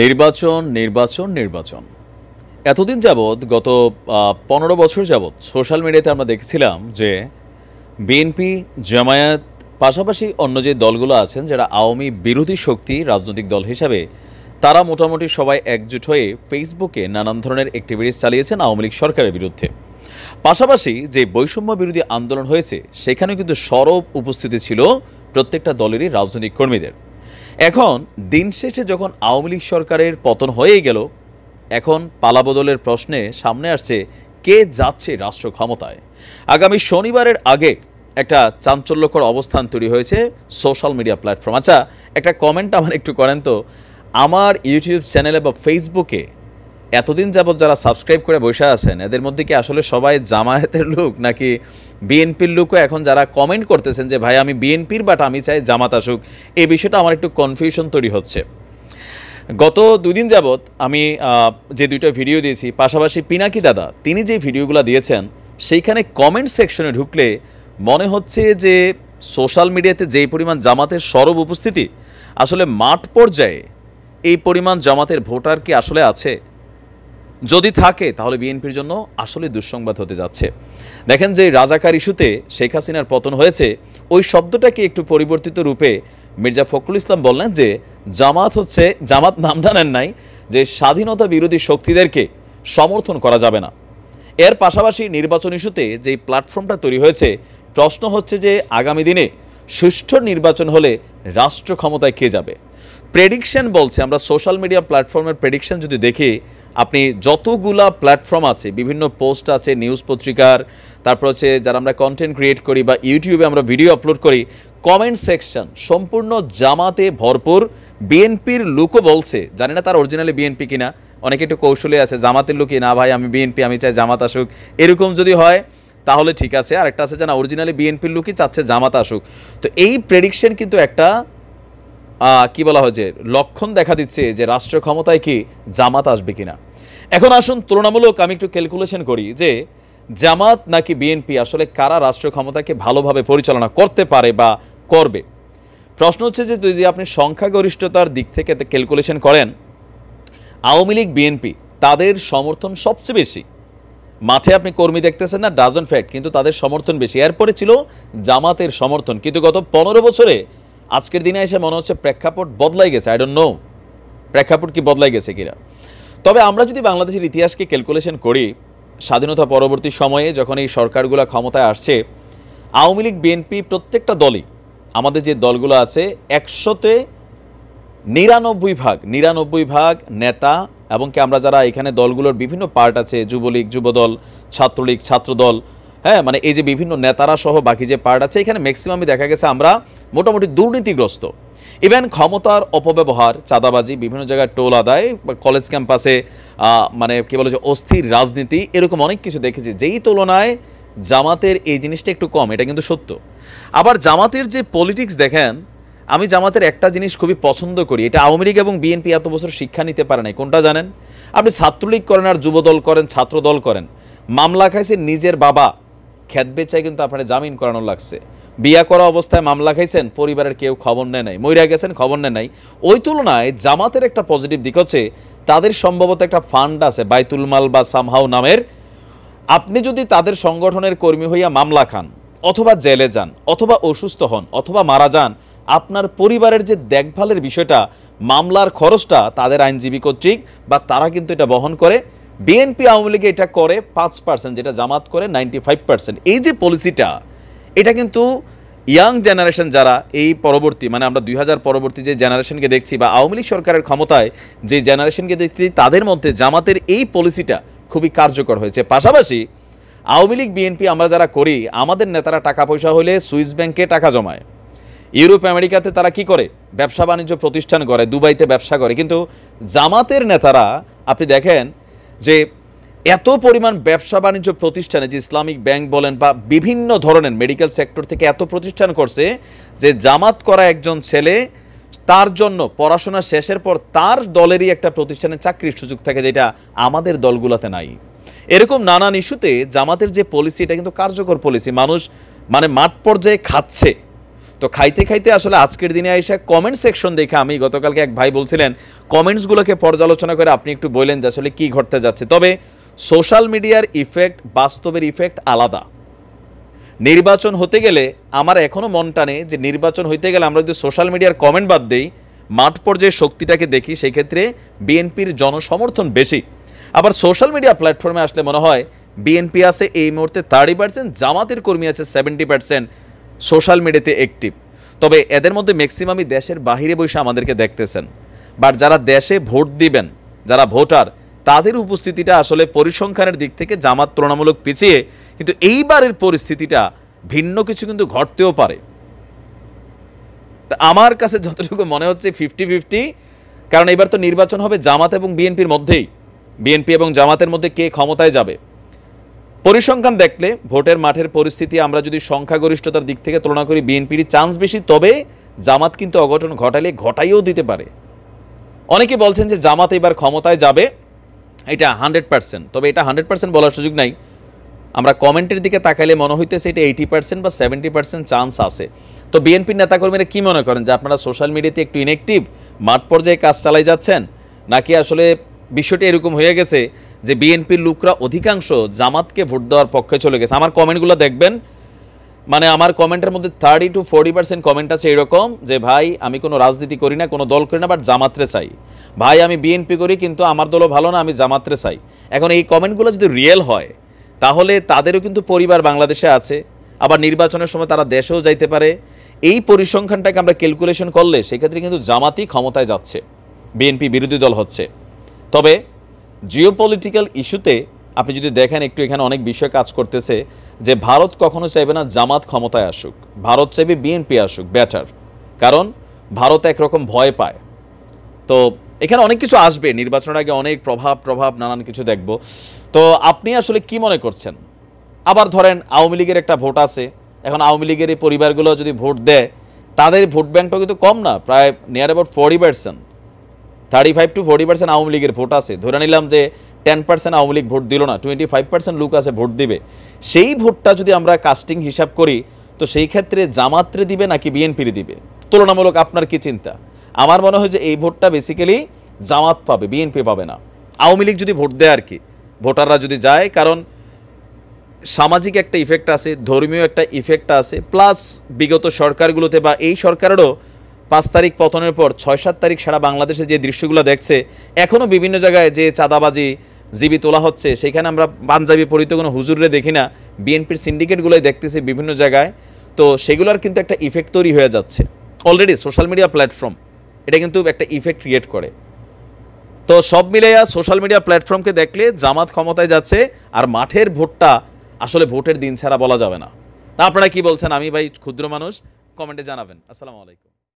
নির্বাচন নির্বাচন নির্বাচন এতদিন যাবৎ গত ১৫ বছর যাবৎ সোশ্যাল মিডিয়াতে আমরা দেখছিলাম যে বিএনপি জামায়াত পাশাপাশি অন্য যে দলগুলো আছেন যারা আওয়ামী বিরোধী শক্তি রাজনৈতিক দল হিসাবে তারা মোটামুটি সবাই একজোট হয়ে ফেসবুকে নানান ধরনের অ্যাক্টিভিটিস চালিয়েছেন আওয়ামী লীগ সরকারের বিরুদ্ধে। পাশাপাশি যে বৈষম্য বিরোধী আন্দোলন হয়েছে সেখানেও কিন্তু সরব উপস্থিতি ছিল প্রত্যেকটা দলেরই রাজনৈতিক কর্মীদের। এখন দিন শেষে যখন আওয়ামী লীগ সরকারের পতন হয়েই গেল, এখন পালাবদলের প্রশ্নে সামনে আসছে কে যাচ্ছে রাষ্ট্র ক্ষমতায়। আগামী শনিবারের আগে একটা চাঞ্চল্যকর অবস্থান তৈরি হয়েছে সোশ্যাল মিডিয়া প্ল্যাটফর্ম। আচ্ছা, একটা কমেন্ট আমার একটু করেন তো, আমার ইউটিউব চ্যানেলে বা ফেসবুকে এতদিন যাবৎ যারা সাবস্ক্রাইব করে বসে আছেন এদের মধ্যে কি আসলে সবাই জামায়াতের লোক নাকি বিএনপির লোকও এখন যারা কমেন্ট করতেছেন যে ভাই আমি বিএনপির বাট আমি চাই জামাত আসুক, এই বিষয়টা আমার একটু কনফিউশন তৈরি হচ্ছে। গত 2 দিন যাবৎ আমি যে 2টা ভিডিও দিয়েছি, পাশাপাশি পিনাকি দাদা তিনি যে ভিডিওগুলো দিয়েছেন সেইখানে কমেন্ট সেকশনে ঢুকলে মনে হচ্ছে যে সোশ্যাল মিডিয়াতে যেই পরিমাণ জামাতের সরব উপস্থিতি, আসলে মাঠ পর্যায়ে এই পরিমাণ জামাতের ভোটার কি আসলে আছে? যদি থাকে তাহলে বিএনপির জন্য আসলে দুঃসংবাদ হতে যাচ্ছে। দেখেন যে রাজাকার ইস্যুতে শেখ হাসিনার পতন হয়েছে, ওই শব্দটাকে একটু পরিবর্তিত রূপে মির্জা ফখরুল ইসলাম বললেন যে জামাত নামটা নেন নাই যে স্বাধীনতা বিরোধী শক্তিদেরকে সমর্থন করা যাবে না। এর পাশাপাশি নির্বাচন ইস্যুতে যেই প্ল্যাটফর্মটা তৈরি হয়েছে, প্রশ্ন হচ্ছে যে আগামী দিনে সুষ্ঠু নির্বাচন হলে রাষ্ট্র ক্ষমতায় কে যাবে? প্রেডিকশন বলছে, আমরা সোশ্যাল মিডিয়া প্ল্যাটফর্মের প্রেডিকশন যদি দেখি, আপনি যতগুলা প্ল্যাটফর্ম আছে, বিভিন্ন পোস্ট আছে নিউজ পত্রিকার, তারপর হচ্ছে যারা আমরা কন্টেন্ট ক্রিয়েট করি বা ইউটিউবে আমরা ভিডিও আপলোড করি, কমেন্ট সেকশন সম্পূর্ণ জামাতে ভরপুর। বিএনপির লোকও বলছে, জানি না তার অরিজিনালি বিএনপি কিনা, অনেকে একটু কৌশলে আছে জামাতের লোকই না ভাই আমি বিএনপি, আমি চাই জামাত আসুক, এরকম যদি হয় তাহলে ঠিক আছে। আরেকটা আছে জানা অরিজিনালি বিএনপির লোকই চাচ্ছে জামাত আসুক। তো এই প্রেডিকশন কিন্তু একটা কি বলা হয় যে লক্ষণ দেখা দিচ্ছে যে রাষ্ট্র ক্ষমতায় কি জামাত আসবে কিনা। এখন আসুন তুলনামূলক আমি একটু ক্যালকুলেশন করি যে জামাত নাকি বিএনপি আসলে কারা রাষ্ট্র ক্ষমতাকে ভালোভাবে পরিচালনা করতে পারে বা করবে। প্রশ্ন হচ্ছে যে যদি আপনি সংখ্যাগরিষ্ঠতার দিক থেকে ক্যালকুলেশন করেন, আওয়ামী লীগ বিএনপি তাদের সমর্থন সবচেয়ে বেশি। মাঠে আপনি কর্মী দেখতেছেন না, ডাজন্ট ফ্যাক্ট, কিন্তু তাদের সমর্থন বেশি। এরপরে ছিল জামাতের সমর্থন। কিন্তু গত 15 বছরে আজকের দিনে এসে মনে হচ্ছে প্রেক্ষাপট বদলাই গেছে। আই ডোন্ট নো প্রেক্ষাপট কি বদলাই গেছে কিনা। তবে আমরা যদি বাংলাদেশের ইতিহাসকে ক্যালকুলেশন করি, স্বাধীনতা পরবর্তী সময়ে যখন এই সরকারগুলো ক্ষমতায় আসছে, আওয়ামী লীগ বিএনপি প্রত্যেকটা দলই, আমাদের যে দলগুলো আছে 100তে 99 ভাগ নেতা, এবং কি আমরা যারা এখানে দলগুলোর বিভিন্ন পার্ট আছে, যুবলীগ যুবদল, ছাত্রলীগ ছাত্রদল, হ্যাঁ মানে এই যে বিভিন্ন নেতারা সহ বাকি যে পার্ট আছে, এখানে ম্যাক্সিমামই দেখা গেছে আমরা মোটামুটি দুর্নীতিগ্রস্ত। ইভেন ক্ষমতার অপব্যবহার, চাঁদাবাজি, বিভিন্ন জায়গায় টোল আদায়, কলেজ ক্যাম্পাসে মানে কি বলে যে অস্থির রাজনীতি, এরকম অনেক কিছু দেখেছি। যেই তুলনায় জামাতের এই জিনিসটা একটু কম, এটা কিন্তু সত্য। আবার জামাতের যে পলিটিক্স দেখেন, আমি জামাতের একটা জিনিস খুবই পছন্দ করি, এটা আওয়ামী লীগ এবং বিএনপি এত বছর শিক্ষা নিতে পারে নাই। কোনটা জানেন? আপনি ছাত্রলীগ করেন আর যুবদল করেন, ছাত্রদল করেন, মামলা খাইছে নিজের বাবা, খেত বেচায় কিন্তু আপনার জামিন করানো লাগছে। বিয়া করা অবস্থায় মামলা খাইছেন, পরিবারের কেউ খবর নেয় নাই, মইরা গেছেন খবর নেয় নাই। ওই তুলনায় জামাতের একটা পজিটিভ দিক হচ্ছে তাদের সম্ভবত একটা ফান্ড আছে বাইতুল মাল বা সামহাও নামের। আপনি যদি তাদের সংগঠনের কর্মী হইয়া মামলা খান, অথবা জেলে যান, অথবা অসুস্থ হন, অথবা মারা যান, আপনার পরিবারের যে দেখভালের বিষয়টা, মামলার খরচটা তাদের আইনজীবী কর্তৃক বা তারা কিন্তু এটা বহন করে। বিএনপি আওয়ামী লীগে এটা করে 5%, যেটা জামাত করে 95%। এই যে পলিসিটা, এটা কিন্তু ইয়াং জেনারেশন যারা এই পরবর্তী মানে আমরা 2000 পরবর্তী যে জেনারেশনকে দেখছি বা আওয়ামী লীগ সরকারের ক্ষমতায় যে জেনারেশনকে দেখছি, তাদের মধ্যে জামাতের এই পলিসিটা খুবই কার্যকর হয়েছে। পাশাপাশি আওয়ামী লীগ বিএনপি আমরা যারা করি, আমাদের নেতারা টাকা পয়সা হলে সুইস ব্যাংকে টাকা জমায়, ইউরোপ আমেরিকাতে তারা কি করে ব্যবসা বাণিজ্য প্রতিষ্ঠান করে, দুবাইতে ব্যবসা করে। কিন্তু জামাতের নেতারা আপনি দেখেন যে এত পরিমাণ ব্যবসা বাণিজ্য প্রতিষ্ঠানে, যে ইসলামিক ব্যাংক বলেন বা বিভিন্ন ধরনের মেডিকেল সেক্টর থেকে এত প্রতিষ্ঠান করছে যে জামাত করা একজন ছেলে, তার জন্য পড়াশোনা শেষের পর তার দলেরই একটা প্রতিষ্ঠানে চাকরির সুযোগ থাকে, যেটা আমাদের দলগুলোতে নাই। এরকম নানান ইস্যুতে জামাতের যে পলিসি, এটা কিন্তু কার্যকর পলিসি, মানুষ মানে মাঠ পর্যায়ে খাচ্ছে। তো খাইতে খাইতে আসলে আজকের দিনে এসে কমেন্ট সেকশন দেখে আমি গতকালকে এক ভাই বলছিলেন কমেন্টসগুলোকে পর্যালোচনা করে আপনি একটু বললেন যে আসলে কী ঘটতে যাচ্ছে। তবে সোশ্যাল মিডিয়ার ইফেক্ট বাস্তবের ইফেক্ট আলাদা। নির্বাচন হতে গেলে আমার এখনও মন টানে যে নির্বাচন হইতে গেলে আমরা যদি সোশ্যাল মিডিয়ার কমেন্ট বাদ দিই, মাঠ পর্যায়ে শক্তিটাকে দেখি, সেই ক্ষেত্রে বিএনপির জনসমর্থন বেশি। আবার সোশ্যাল মিডিয়া প্ল্যাটফর্মে আসলে মনে হয় বিএনপি আছে এই মুহূর্তে 30%, জামাতের কর্মী আছে 70% সোশ্যাল মিডিয়াতে অ্যাক্টিভ। তবে এদের মধ্যে ম্যাক্সিমামই দেশের বাহিরে বসে আমাদেরকে দেখতেছেন, বাট যারা দেশে ভোট দিবেন, যারা ভোটার, তাদের উপস্থিতিটা আসলে পরিসংখ্যানের দিক থেকে জামাত তুলনামূলক পিছিয়ে, কিন্তু এইবারের পরিস্থিতিটা ভিন্ন কিছু কিন্তু ঘটতেও পারে। আমার কাছে যতটুকু মনে হচ্ছে 50-50, কারণ এবার তো নির্বাচন হবে জামাত এবং বিএনপির মধ্যেই, বিএনপি এবং জামাতের মধ্যে কে ক্ষমতায় যাবে। পরিসংখ্যান দেখলে ভোটের মাঠের পরিস্থিতি আমরা যদি সংখ্যাগরিষ্ঠতার দিক থেকে তুলনা করি বিএনপির চান্স বেশি, তবে জামাত কিন্তু অঘটন ঘটাইলে ঘটাইও দিতে পারে। অনেকে বলছেন যে জামাত এবার ক্ষমতায় যাবে, এটা 100%, তবে এটা 100% বলার সুযোগ নাই। আমরা কমেন্টের দিকে তাকাইলে মনে হইতেছে এটা 80% বা 70% চান্স আছে। তো বিএনপির নেতাকর্মীরা কি মনে করেন যে আপনারা সোশ্যাল মিডিয়াতে একটু ইনঅ্যাক্টিভ, মাঠ পর্যায়ে কাজ চালাই যাচ্ছেন, নাকি আসলে বিষয়টি এরকম হয়ে গেছে যে বিএনপির লোকরা অধিকাংশ জামাতকে ভোট দেওয়ার পক্ষে চলে গেছে? আমার কমেন্টগুলো দেখবেন, মানে আমার কমেন্টের মধ্যে 30-40% কমেন্ট আছে এরকম যে ভাই আমি কোনো রাজনীতি করি না, কোনো দল করি না, বাট জামাতরে চাই। ভাই আমি বিএনপি করি কিন্তু আমার দলও ভালো না, আমি জামাতরে চাই। এখন এই কমেন্টগুলো যদি রিয়েল হয় তাহলে তাদেরও কিন্তু পরিবার বাংলাদেশে আছে, আবার নির্বাচনের সময় তারা দেশেও যাইতে পারে। এই পরিসংখ্যানটাকে আমরা ক্যালকুলেশন করলে সেক্ষেত্রে কিন্তু জামাতই ক্ষমতায় যাচ্ছে, বিএনপি বিরোধী দল হচ্ছে। তবে জিওপলিটিক্যাল ইস্যুতে আপনি যদি দেখেন একটু এখানে অনেক বিষয় কাজ করতেছে, যে ভারত কখনো চাইবে না জামাত ক্ষমতায় আসুক, ভারত চাইবে বিএনপি আসুক, বেটার। কারণ ভারত একরকম ভয় পায়। তো এখানে অনেক কিছু আসবে, নির্বাচনের আগে অনেক প্রভাব নানান কিছু দেখব। তো আপনি আসলে কি মনে করছেন? আবার ধরেন আওয়ামী লীগের একটা ভোট আছে, এখন আওয়ামী লীগের এই পরিবারগুলো যদি ভোট দেয়, তাদের ভোট ব্যাংকটা কিন্তু কম না, প্রায় নিয়ার অ্যাবাউট 40%, 35-40% আওয়ামী লীগের ভোট আছে। ধরে নিলাম যে 10% আওয়ামী লীগ ভোট দিল না, 25% লোক আছে ভোট দিবে। সেই ভোটটা যদি আমরা কাস্টিং হিসাব করি, তো সেই ক্ষেত্রে জামাতরে দিবে নাকি বিএনপির দিবে? তুলনামূলক আপনার কি চিন্তা? আমার মনে হয় যে এই ভোটটা বেসিক্যালি জামাত পাবে, বিএনপি পাবে না। আওয়ামী লীগ যদি ভোট দেয় আর কি, ভোটাররা যদি যায়, কারণ সামাজিক একটা ইফেক্ট আছে, ধর্মীয় একটা ইফেক্ট আছে, প্লাস বিগত সরকারগুলোতে বা এই সরকারেরও 5 তারিখ পতনের পর 6-7 তারিখ সারা বাংলাদেশে যে দৃশ্যগুলো দেখছে, এখনও বিভিন্ন জায়গায় যে চাঁদাবাজি জিবি তোলা হচ্ছে, সেখানে আমরা পাঞ্জাবি পরিত কোনো হুজুরে দেখি না, বিএনপির সিন্ডিকেটগুলোই দেখতেছি বিভিন্ন জায়গায়। তো সেগুলোর কিন্তু একটা ইফেক্ট তৈরি হয়ে যাচ্ছে অলরেডি। সোশ্যাল মিডিয়া প্ল্যাটফর্ম এটা কিন্তু একটা ইফেক্ট ক্রিয়েট করে। তো সব মিলাইয়া সোশ্যাল মিডিয়া প্ল্যাটফর্মকে দেখলে জামাত ক্ষমতায় যাচ্ছে, আর মাঠের ভোটটা আসলে ভোটের দিন ছাড়া বলা যাবে না। তা আপনারা কি বলছেন? আমি ভাই ক্ষুদ্র মানুষ, কমেন্টে জানাবেন। আসসালামু আলাইকুম।